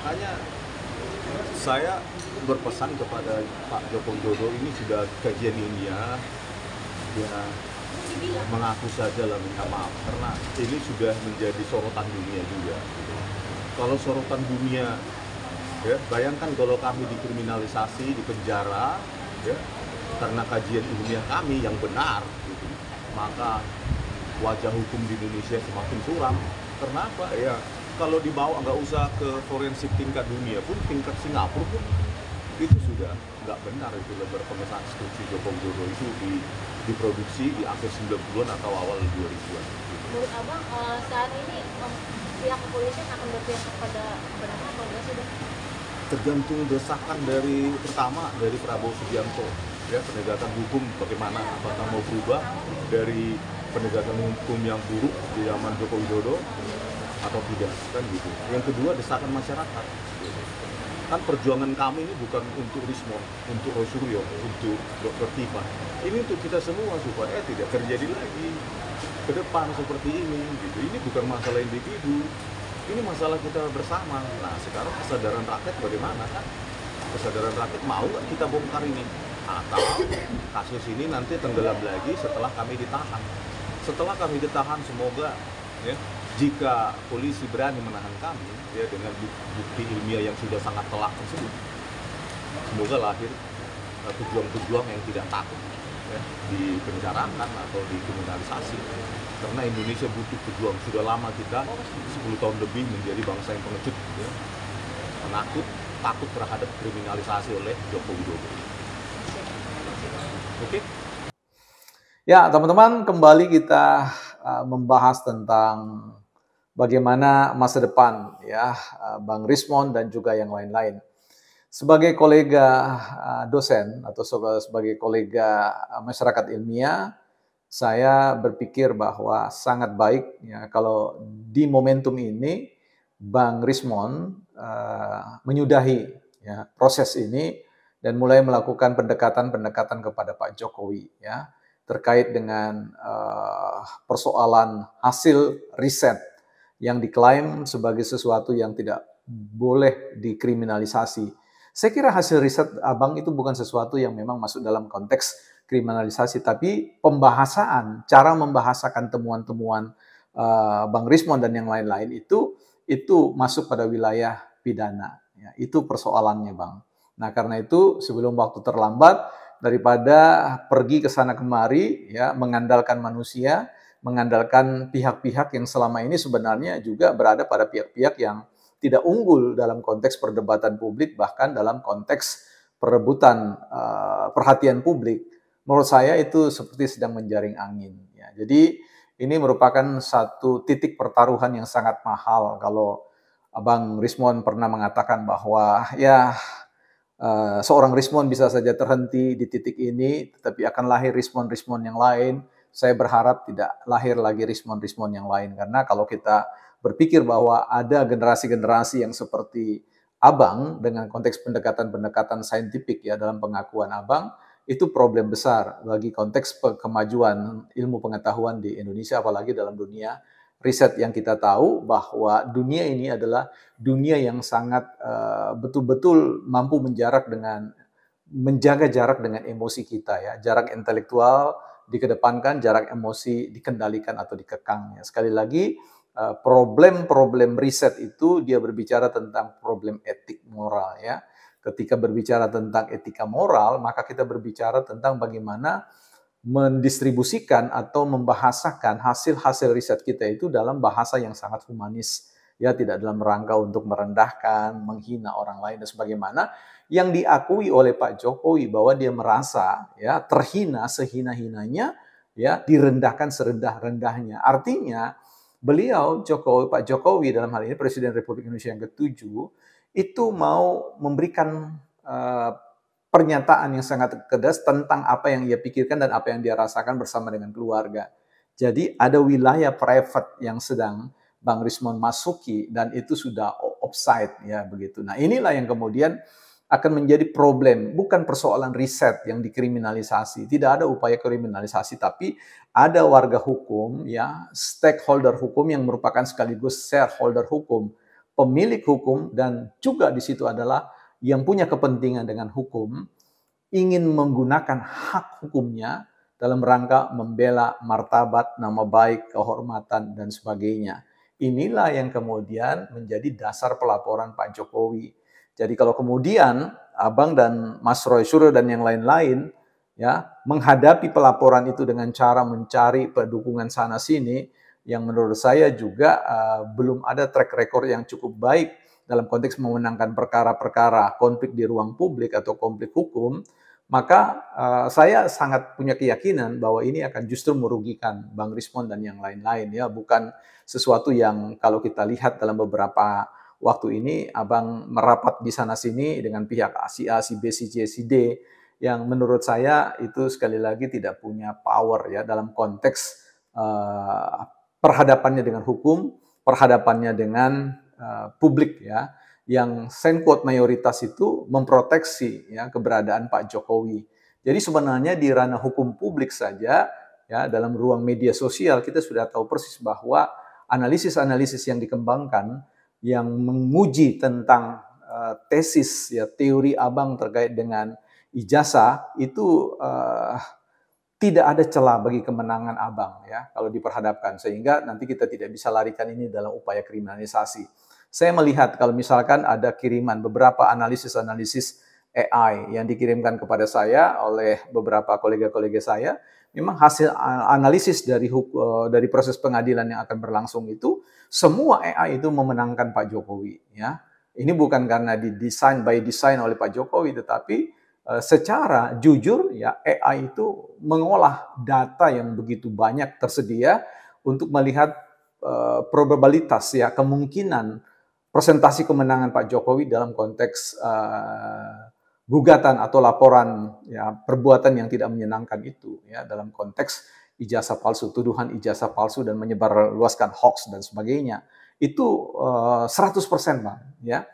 makanya saya berpesan kepada Pak Joko Widodo, ini sudah kajian ilmiah, ya mengaku saja lah, minta maaf, karena ini sudah menjadi sorotan dunia juga. Kalau sorotan dunia, ya bayangkan kalau kami dikriminalisasi, dipenjara, ya karena kajian ilmiah kami yang benar, gitu, maka wajah hukum di Indonesia semakin suram. Kenapa? Ya kalau dibawa nggak usah ke forensik tingkat dunia pun, tingkat Singapura pun itu sudah nggak benar, itu lembar pengesahan instruksi Joko Widodo itu diproduksi di akhir 90-an atau awal 2000-an. Menurut Abang, saat ini pihak kepolisian akan berpihak kepada kebenaran atau enggak sih, Bang? Tergantung desakan dari pertama dari Prabowo Subianto, ya penegakan hukum bagaimana, apakah mau berubah dari penegakan hukum yang buruk di zaman Joko Widodo atau tidak, kan gitu. Yang kedua desakan masyarakat. Kan perjuangan kami ini bukan untuk Rismon, untuk Roy Suryo, untuk Dr. Tifa. Ini untuk kita semua supaya tidak terjadi lagi ke depan seperti ini, gitu. Ini bukan masalah individu, ini masalah kita bersama. Nah sekarang kesadaran rakyat bagaimana kan? Kesadaran rakyat mau nggak kita bongkar ini? Atau kasus ini nanti tenggelam lagi setelah kami ditahan. Setelah kami ditahan, semoga ya, jika polisi berani menahan kami ya dengan bukti ilmiah yang sudah sangat telak tersebut, semoga lahir pejuang-pejuang yang tidak takut ya, dipenjarakan atau dikriminalisasi. Karena Indonesia butuh pejuang. Sudah lama kita 10 tahun lebih menjadi bangsa yang pengecut, ya, penakut, takut terhadap kriminalisasi oleh Joko Widodo. Oke? Ya, teman-teman, kembali kita membahas tentang bagaimana masa depan ya Bang Rismon dan juga yang lain-lain. Sebagai kolega dosen atau sebagai kolega masyarakat ilmiah, saya berpikir bahwa sangat baik ya kalau di momentum ini Bang Rismon menyudahi ya proses ini dan mulai melakukan pendekatan-pendekatan kepada Pak Jokowi ya terkait dengan persoalan hasil riset yang diklaim sebagai sesuatu yang tidak boleh dikriminalisasi. Saya kira hasil riset Abang itu bukan sesuatu yang memang masuk dalam konteks kriminalisasi, tapi pembahasan, cara membahasakan temuan-temuan Bang Rismon dan yang lain-lain itu masuk pada wilayah pidana. Ya, itu persoalannya, Bang. Nah, karena itu sebelum waktu terlambat, daripada pergi ke sana kemari, ya mengandalkan manusia, mengandalkan pihak-pihak yang selama ini sebenarnya juga berada pada pihak-pihak yang tidak unggul dalam konteks perdebatan publik, bahkan dalam konteks perebutan perhatian publik. Menurut saya itu seperti sedang menjaring angin. Ya. Jadi ini merupakan satu titik pertaruhan yang sangat mahal. Kalau Bang Rismon pernah mengatakan bahwa ya seorang Rismon bisa saja terhenti di titik ini, tetapi akan lahir Rismon-Rismon yang lain. Saya berharap tidak lahir lagi Rismon-Rismon yang lain, karena kalau kita berpikir bahwa ada generasi-generasi yang seperti Abang dengan konteks pendekatan-pendekatan saintifik ya dalam pengakuan Abang, itu problem besar bagi konteks kemajuan ilmu pengetahuan di Indonesia, apalagi dalam dunia riset yang kita tahu bahwa dunia ini adalah dunia yang sangat betul-betul mampu menjaga jarak dengan emosi kita ya, jarak intelektual dikedepankan, jarak emosi dikendalikan atau dikekang. Ya. Sekali lagi, problem-problem riset itu dia berbicara tentang problem etik moral ya. Ketika berbicara tentang etika moral, maka kita berbicara tentang bagaimana mendistribusikan atau membahasakan hasil-hasil riset kita itu dalam bahasa yang sangat humanis. Ya, tidak dalam rangka untuk merendahkan, menghina orang lain dan sebagaimana yang diakui oleh Pak Jokowi bahwa dia merasa ya terhina sehina-hinanya, ya direndahkan serendah-rendahnya. Artinya beliau Pak Jokowi dalam hal ini Presiden Republik Indonesia yang ke-7 itu mau memberikan pernyataan yang sangat tegas tentang apa yang ia pikirkan dan apa yang dia rasakan bersama dengan keluarga. Jadi ada wilayah private yang sedang Bang Rismon masuki dan itu sudah offside ya begitu. Nah, inilah yang kemudian akan menjadi problem, bukan persoalan riset yang dikriminalisasi. Tidak ada upaya kriminalisasi, tapi ada warga hukum ya, stakeholder hukum yang merupakan sekaligus shareholder hukum. pemilik hukum dan juga di situ adalah yang punya kepentingan dengan hukum, ingin menggunakan hak hukumnya dalam rangka membela martabat, nama baik, kehormatan, dan sebagainya. Inilah yang kemudian menjadi dasar pelaporan Pak Jokowi. Jadi kalau kemudian Abang dan Mas Roy Suryo dan yang lain-lain ya menghadapi pelaporan itu dengan cara mencari dukungan sana sini, yang menurut saya juga belum ada track record yang cukup baik dalam konteks memenangkan perkara-perkara konflik di ruang publik atau konflik hukum, maka saya sangat punya keyakinan bahwa ini akan justru merugikan Bang Rismon dan yang lain-lain ya, bukan sesuatu yang kalau kita lihat dalam beberapa waktu ini Abang merapat di sana sini dengan pihak si A, si B, si C, si D yang menurut saya itu sekali lagi tidak punya power ya dalam konteks perhadapannya dengan hukum, perhadapannya dengan publik ya, yang quote mayoritas itu memproteksi ya keberadaan Pak Jokowi. Jadi sebenarnya di ranah hukum publik saja ya dalam ruang media sosial kita sudah tahu persis bahwa analisis-analisis yang dikembangkan yang menguji tentang tesis ya teori Abang terkait dengan ijazah itu tidak ada celah bagi kemenangan Abang ya kalau diperhadapkan, sehingga nanti kita tidak bisa larikan ini dalam upaya kriminalisasi. Saya melihat kalau misalkan ada kiriman beberapa analisis-analisis AI yang dikirimkan kepada saya oleh beberapa kolega-kolega saya, memang hasil analisis dari proses pengadilan yang akan berlangsung itu semua AI itu memenangkan Pak Jokowi ya. Ini bukan karena didesain by design oleh Pak Jokowi, tetapi secara jujur ya AI itu mengolah data yang begitu banyak tersedia untuk melihat probabilitas ya kemungkinan presentasi kemenangan Pak Jokowi dalam konteks gugatan atau laporan ya perbuatan yang tidak menyenangkan itu ya dalam konteks ijazah palsu, tuduhan ijazah palsu dan menyebarluaskan hoax dan sebagainya. Itu 100% Bang ya.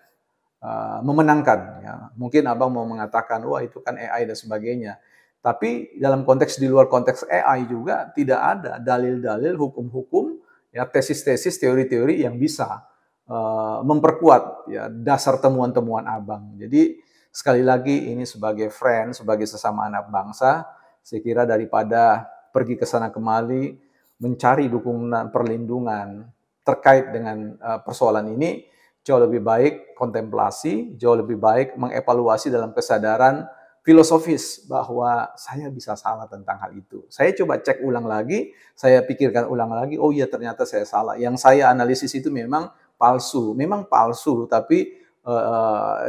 Memenangkan ya. Mungkin Abang mau mengatakan wah itu kan AI dan sebagainya. Tapi dalam konteks di luar konteks AI juga tidak ada dalil-dalil hukum-hukum ya tesis-tesis teori-teori yang bisa memperkuat ya dasar temuan-temuan Abang. Jadi sekali lagi ini sebagai friend, sebagai sesama anak bangsa, saya kira daripada pergi ke sana kemari mencari dukungan perlindungan terkait dengan persoalan ini, jauh lebih baik kontemplasi, jauh lebih baik mengevaluasi dalam kesadaran filosofis bahwa saya bisa salah tentang hal itu. Saya coba cek ulang lagi, saya pikirkan ulang lagi, oh iya ternyata saya salah. Yang saya analisis itu memang palsu, tapi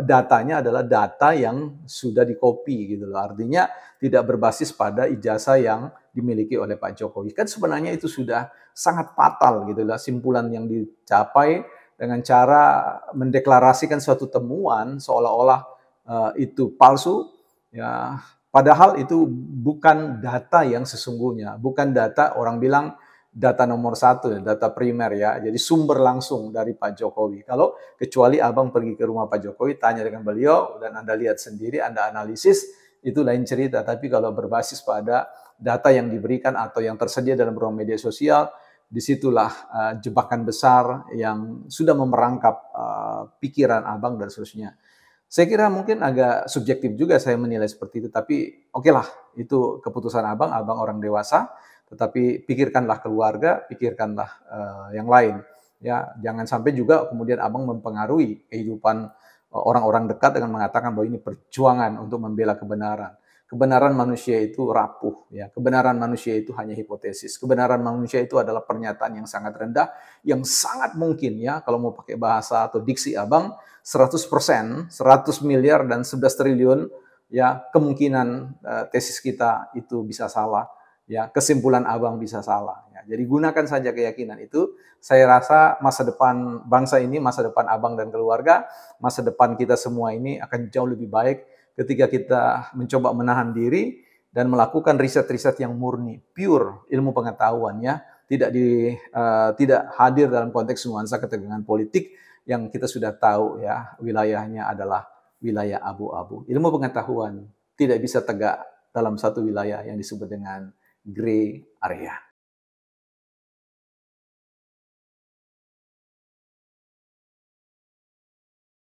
datanya adalah data yang sudah dikopi gitu loh. Artinya tidak berbasis pada ijazah yang dimiliki oleh Pak Jokowi. Kan sebenarnya itu sudah sangat fatal gitu lah simpulan yang dicapai dengan cara mendeklarasikan suatu temuan seolah-olah itu palsu, ya. Padahal itu bukan data yang sesungguhnya, bukan data orang bilang data nomor 1, data primer ya. Jadi sumber langsung dari Pak Jokowi. Kalau kecuali Abang pergi ke rumah Pak Jokowi, tanya dengan beliau dan Anda lihat sendiri, Anda analisis, itu lain cerita. Tapi kalau berbasis pada data yang diberikan atau yang tersedia dalam ruang media sosial, disitulah jebakan besar yang sudah memerangkap pikiran Abang dan seterusnya. Saya kira mungkin agak subjektif juga saya menilai seperti itu, tapi oke lah, itu keputusan Abang orang dewasa, tetapi pikirkanlah keluarga, pikirkanlah yang lain. Ya, jangan sampai juga kemudian Abang mempengaruhi kehidupan orang-orang dekat dengan mengatakan bahwa ini perjuangan untuk membela kebenaran. Kebenaran manusia itu rapuh, ya. Kebenaran manusia itu hanya hipotesis. Kebenaran manusia itu adalah pernyataan yang sangat rendah, yang sangat mungkin ya, kalau mau pakai bahasa atau diksi Abang, 100%, 100 miliar dan 11 triliun ya kemungkinan tesis kita itu bisa salah, ya kesimpulan Abang bisa salah. Ya. Jadi gunakan saja keyakinan itu. Saya rasa masa depan bangsa ini, masa depan Abang dan keluarga, masa depan kita semua ini akan jauh lebih baik ketika kita mencoba menahan diri dan melakukan riset-riset yang murni, pure ilmu pengetahuan ya, tidak hadir dalam konteks nuansa ketegangan politik yang kita sudah tahu ya wilayahnya adalah wilayah abu-abu. Ilmu pengetahuan tidak bisa tegak dalam satu wilayah yang disebut dengan gray area.